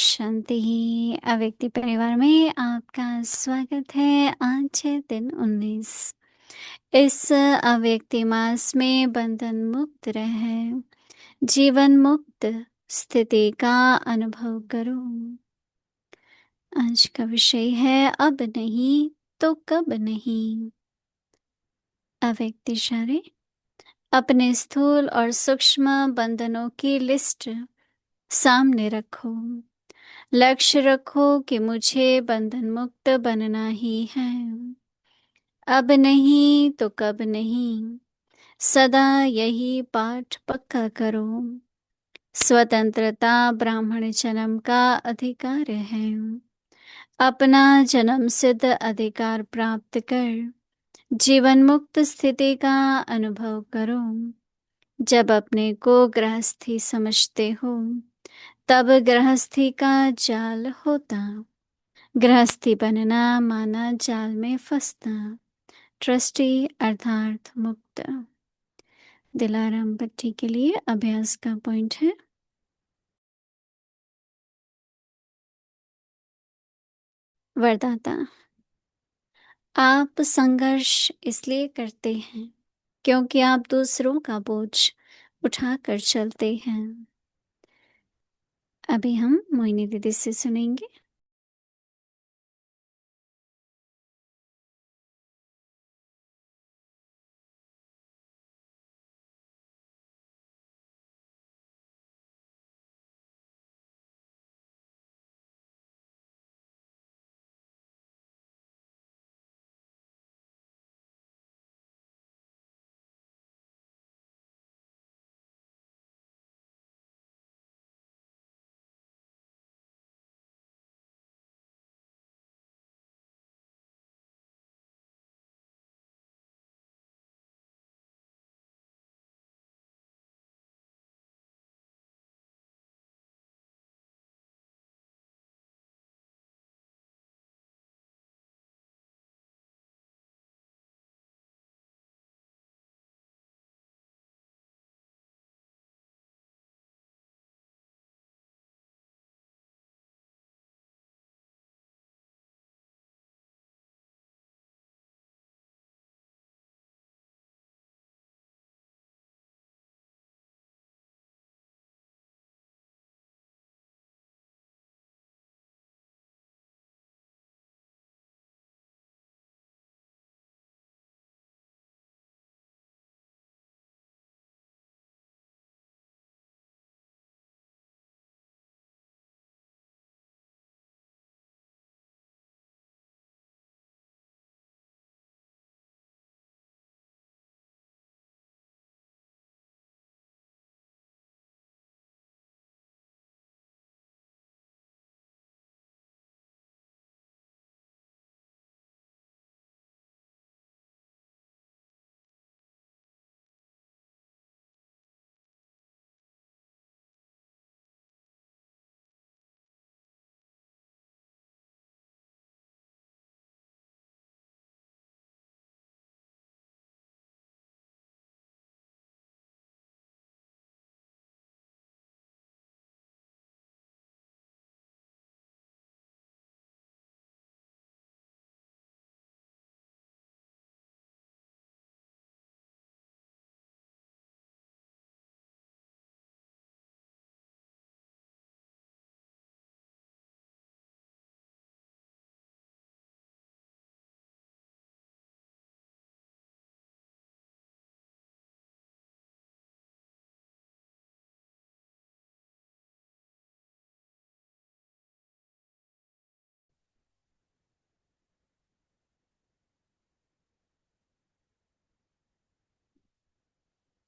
शांति ही अव्यक्ति परिवार में आपका स्वागत है। आज है दिन 19। इस अव्यक्ति मास में बंधन मुक्त रहे, जीवन मुक्त स्थिति का अनुभव करो। आज का विषय है अब नहीं तो कब नहीं। अव्यक्ति इशारे अपने स्थूल और सूक्ष्म बंधनों की लिस्ट सामने रखो। लक्ष्य रखो कि मुझे बंधन मुक्त बनना ही है। अब नहीं तो कब नहीं, सदा यही पाठ पक्का करो। स्वतंत्रता ब्राह्मण जन्म का अधिकार है। अपना जन्म सिद्ध अधिकार प्राप्त कर जीवन मुक्त स्थिति का अनुभव करो। जब अपने को गृहस्थी समझते हो तब गृहस्थी का जाल होता। गृहस्थी बनना माना जाल में फंसना। ट्रस्टी अर्थात मुक्त। दिलाराम भट्टी के लिए अभ्यास का पॉइंट है। वरदाता, आप संघर्ष इसलिए करते हैं क्योंकि आप दूसरों का बोझ उठाकर चलते हैं। अभी हम मोहिनी दीदी से सुनेंगे।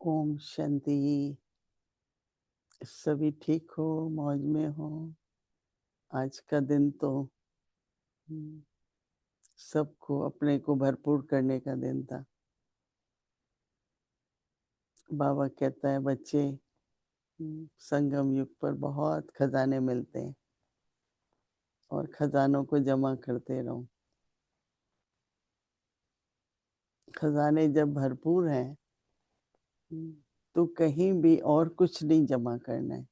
ओम शांति। सभी ठीक हो, मौज में हो। आज का दिन तो सबको अपने को भरपूर करने का दिन था। बाबा कहता है बच्चे, संगम युग पर बहुत खजाने मिलते हैं और खजानों को जमा करते रहो। खजाने जब भरपूर हैं तो कहीं भी और कुछ नहीं जमा करना है।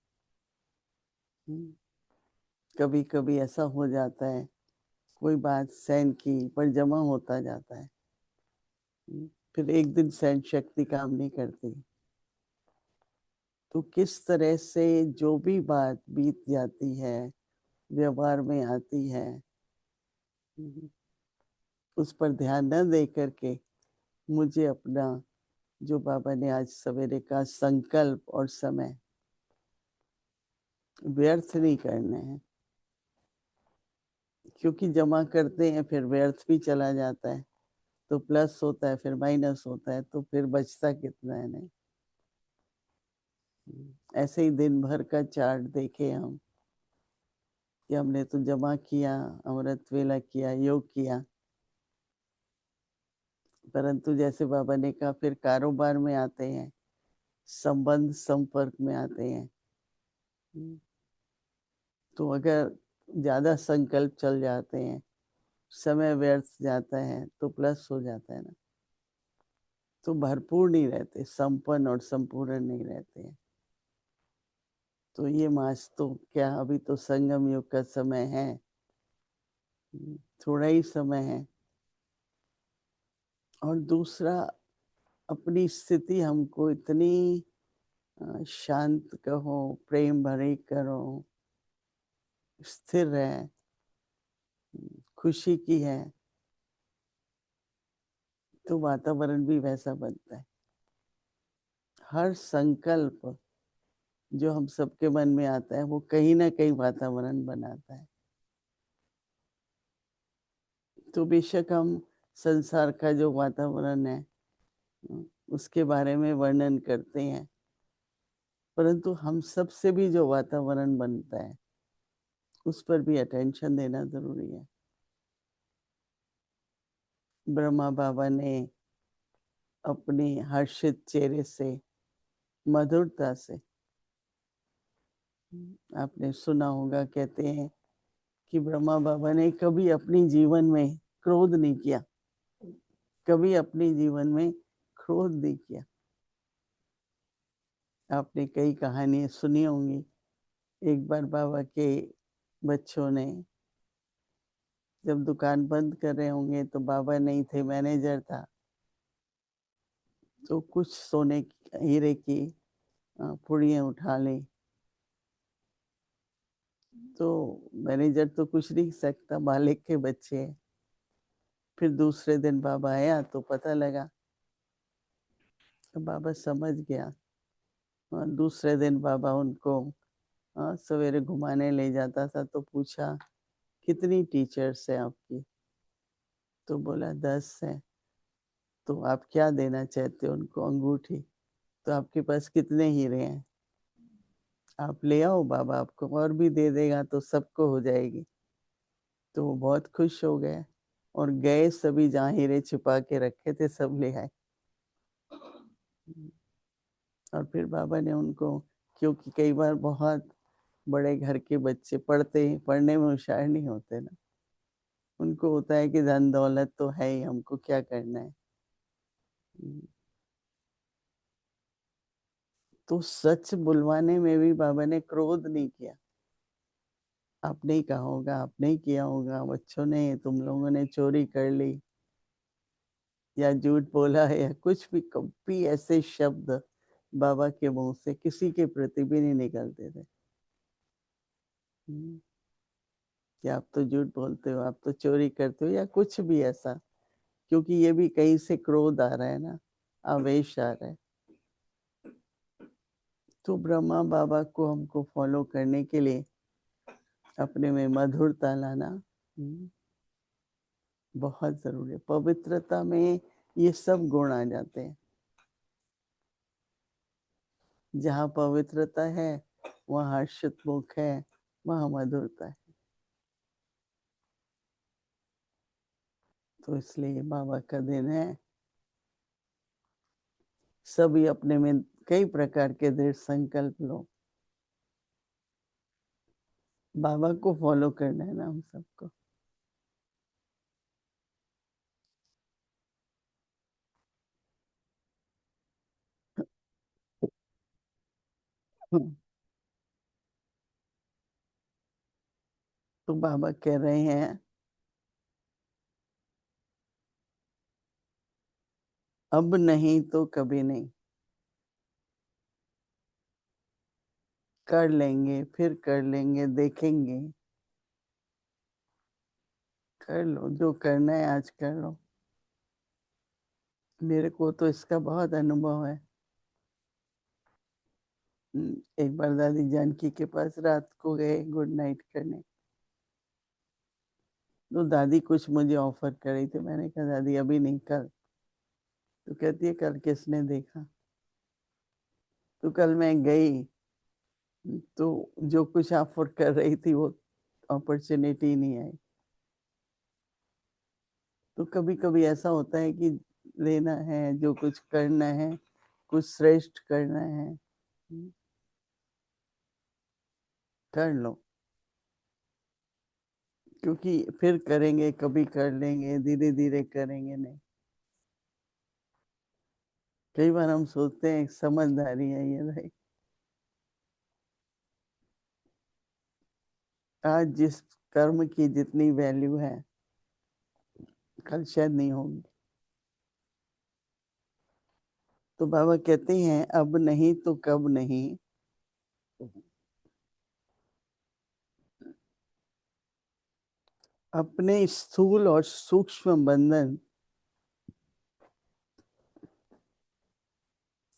कभी कभी ऐसा हो जाता है, कोई बात सहन की पर जमा होता जाता है। फिर एक दिन सहन शक्ति काम नहीं करती। तो किस तरह से जो भी बात बीत जाती है, व्यवहार में आती है, उस पर ध्यान न दे करके मुझे अपना, जो बाबा ने आज सवेरे का संकल्प और समय व्यर्थ नहीं करने हैं। क्योंकि जमा करते हैं फिर व्यर्थ भी चला जाता है, तो प्लस होता है फिर माइनस होता है, तो फिर बचता कितना है। नहीं, ऐसे ही दिन भर का चार्ट देखे हम कि हमने तो जमा किया, अमृत वेला किया, योग किया, परंतु जैसे बाबा ने कहा फिर कारोबार में आते हैं, संबंध संपर्क में आते हैं। तो अगर ज्यादा संकल्प चल जाते हैं, समय व्यर्थ जाता है, तो प्लस हो जाता है ना, तो भरपूर नहीं रहते, संपन्न और संपूर्ण नहीं रहते हैं। तो ये मास तो क्या, अभी तो संगम युग का समय है, थोड़ा ही समय है। और दूसरा, अपनी स्थिति हमको इतनी शांत कहो, प्रेम भरी करो, स्थिर है, खुशी की है, तो वातावरण भी वैसा बनता है। हर संकल्प जो हम सबके मन में आता है वो कहीं ना कहीं वातावरण बनाता है। तो बेशक हम संसार का जो वातावरण है उसके बारे में वर्णन करते हैं, परंतु हम सब से भी जो वातावरण बनता है उस पर भी अटेंशन देना जरूरी है। ब्रह्मा बाबा ने अपने हर्षित चेहरे से, मधुरता से, आपने सुना होगा, कहते हैं कि ब्रह्मा बाबा ने कभी अपनी जीवन में क्रोध नहीं किया, कभी अपने जीवन में क्रोध नहीं किया। आपने कई कहानियां सुनी होंगी। एक बार बाबा के बच्चों ने जब दुकान बंद कर रहे होंगे, तो बाबा नहीं थे, मैनेजर था, तो कुछ सोने हीरे की पुड़ियाँ उठा ली। तो मैनेजर तो कुछ नहीं सकता, मालिक के बच्चे हैं। फिर दूसरे दिन बाबा आया तो पता लगा, तो बाबा समझ गया। और दूसरे दिन बाबा उनको सवेरे घुमाने ले जाता था, तो पूछा कितनी टीचर्स है आपकी, तो बोला 10 है। तो आप क्या देना चाहते हो उनको, अंगूठी। तो आपके पास कितने हीरे हैं, आप ले आओ, बाबा आपको और भी दे देगा, तो सबको हो जाएगी। तो वो बहुत खुश हो गए और गए, सभी जहाँ हीरे छुपा के रखे थे सब ले आए। और फिर बाबा ने उनको, क्योंकि कई बार बहुत बड़े घर के बच्चे पढ़ने में होशियार नहीं होते ना, उनको होता है कि धन दौलत तो है ही, हमको क्या करना है। तो सच बुलवाने में भी बाबा ने क्रोध नहीं किया। आपने ही कहा होगा, आपने ही किया होगा, बच्चों ने, तुम लोगों ने चोरी कर ली या झूठ बोला है या कुछ भी, कभी ऐसे शब्द बाबा के मुंह से किसी के प्रति भी नहीं निकलते थे कि आप तो झूठ बोलते हो, आप तो चोरी करते हो, या कुछ भी ऐसा। क्योंकि ये भी कहीं से क्रोध आ रहा है ना, आवेश आ रहा है। तो ब्रह्मा बाबा को हमको फॉलो करने के लिए अपने में मधुरता लाना बहुत जरूरी है। पवित्रता में ये सब गुण आ जाते हैं। जहाँ पवित्रता है वहाँ हर्षित मुख है, वहाँ मधुरता है। तो इसलिए बाबा का दिन है। सभी अपने में कई प्रकार के दृढ़ संकल्प लो, बाबा को फॉलो करना है ना हम सबको। तो बाबा कह रहे हैं अब नहीं तो कभी नहीं, कर लेंगे, फिर कर लेंगे, देखेंगे। कर लो जो करना है, आज कर लो। मेरे को तो इसका बहुत अनुभव है। एक बार दादी जानकी के पास रात को गए गुड नाइट करने, तो दादी कुछ मुझे ऑफर कर रही थी। मैंने कहा दादी अभी नहीं, कल। तो कहती है कल किसने देखा। तो कल मैं गई, तो जो कुछ ऑफर कर रही थी वो अपॉर्चुनिटी नहीं आई। तो कभी कभी ऐसा होता है कि लेना है, जो कुछ करना है, कुछ श्रेष्ठ करना है, कर लो। क्योंकि फिर करेंगे, कभी कर लेंगे, धीरे धीरे करेंगे नहीं। कई बार हम सोचते हैं समझदारी है ये भाई, आज जिस कर्म की जितनी वैल्यू है कल शायद नहीं होगी। तो बाबा कहते हैं अब नहीं तो कब नहीं, अपने स्थूल और सूक्ष्म बंधन,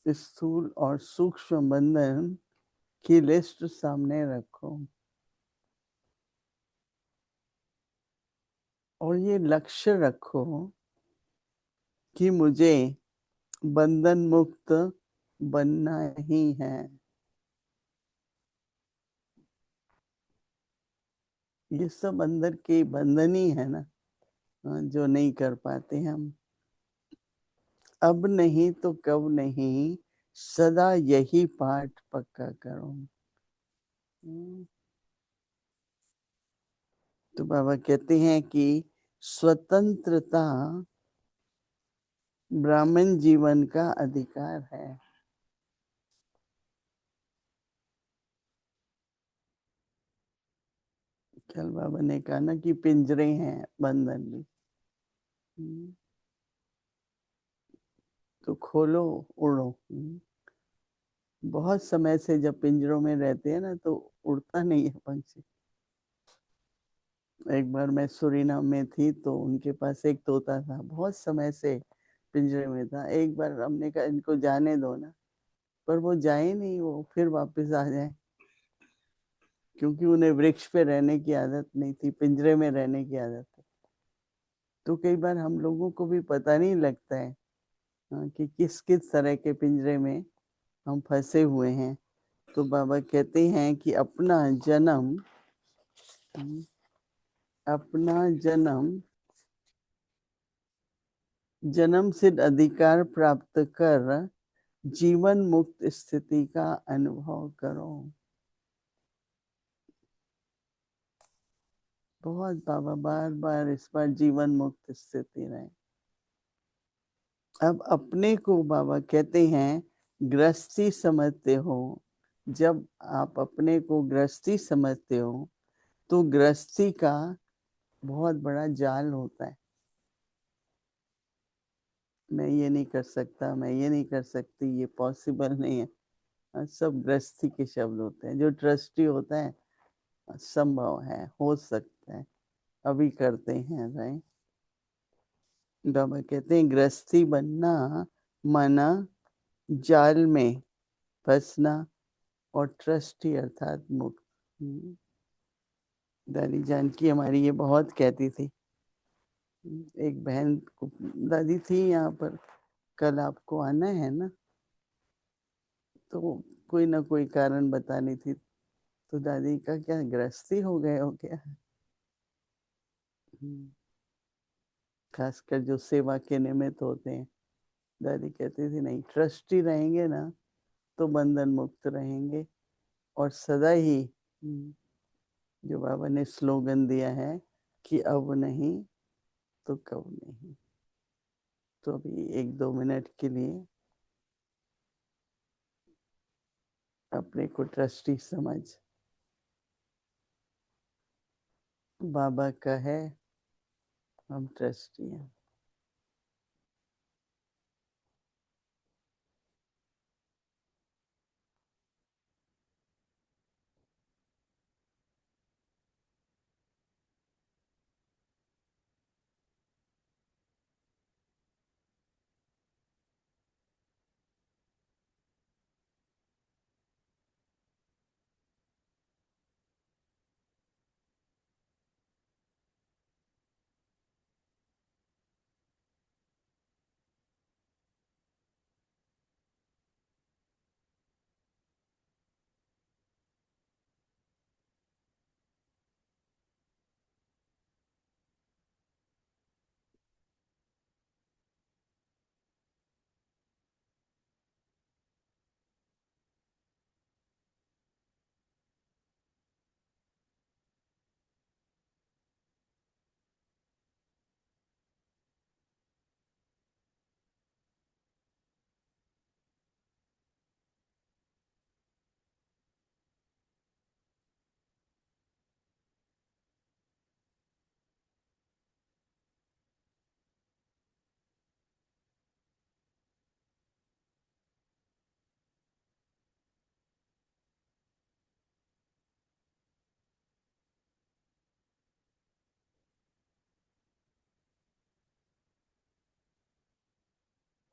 स्थूल और सूक्ष्म बंधन की लिस्ट सामने रखो और ये लक्ष्य रखो कि मुझे बंधन मुक्त बनना ही है। ये सब अंदर के बंधन ही है ना, जो नहीं कर पाते हम। अब नहीं तो कब नहीं, सदा यही पाठ पक्का करो। तो बाबा कहते हैं कि स्वतंत्रता ब्राह्मण जीवन का अधिकार है। कल बाबा ने कहा ना कि पिंजरे हैं बंधन भी। तो खोलो, उड़ो। बहुत समय से जब पिंजरों में रहते हैं ना तो उड़ता नहीं है पंछी। एक बार मैं सुरीनाम में थी तो उनके पास एक तोता था, बहुत समय से पिंजरे में था। एक बार हमने कहा इनको जाने दो ना, पर वो जाए नहीं, वो फिर वापस आ जाए। क्योंकि उन्हें वृक्ष पे रहने की आदत नहीं थी, पिंजरे में रहने की आदत है। तो कई बार हम लोगों को भी पता नहीं लगता है, कि किस किस तरह के पिंजरे में हम फंसे हुए हैं। तो बाबा कहते हैं कि अपना जन्म जन्म सिद्ध अधिकार प्राप्त कर जीवन मुक्त स्थिति का अनुभव करो। बहुत बाबा बार बार इस बार जीवन मुक्त स्थिति रहे। अब अपने को बाबा कहते हैं गृहस्थी समझते हो। जब आप अपने को गृहस्थी समझते हो तो गृहस्थी का बहुत बड़ा जाल होता है। मैं ये नहीं कर सकता, मैं ये नहीं कर सकती, ये पॉसिबल नहीं है। सब गृहस्थी के शब्द होते हैं। जो ट्रस्टी होता है संभव है, हो सकता है, अभी करते हैं राइट। बाबा कहते हैं गृहस्थी बनना माना जाल में फंसना और ट्रस्टी अर्थात मुक्त। दादी जानकी हमारी ये बहुत कहती थी। एक बहन दादी थी यहाँ पर, कल आपको आना है ना, तो कोई ना कोई कारण बतानी थी। तो दादी का क्या गृहस्थी हो गए हो क्या। खासकर जो सेवा के निमित्त होते हैं। दादी कहती थी नहीं, ट्रस्टी रहेंगे ना तो बंधन मुक्त रहेंगे। और सदा ही जो बाबा ने स्लोगन दिया है कि अब नहीं तो कब नहीं। तो अभी 1-2 मिनट के लिए अपने को ट्रस्टी समझ बाबा का है, हम ट्रस्टी हैं।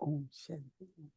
ओम शांति।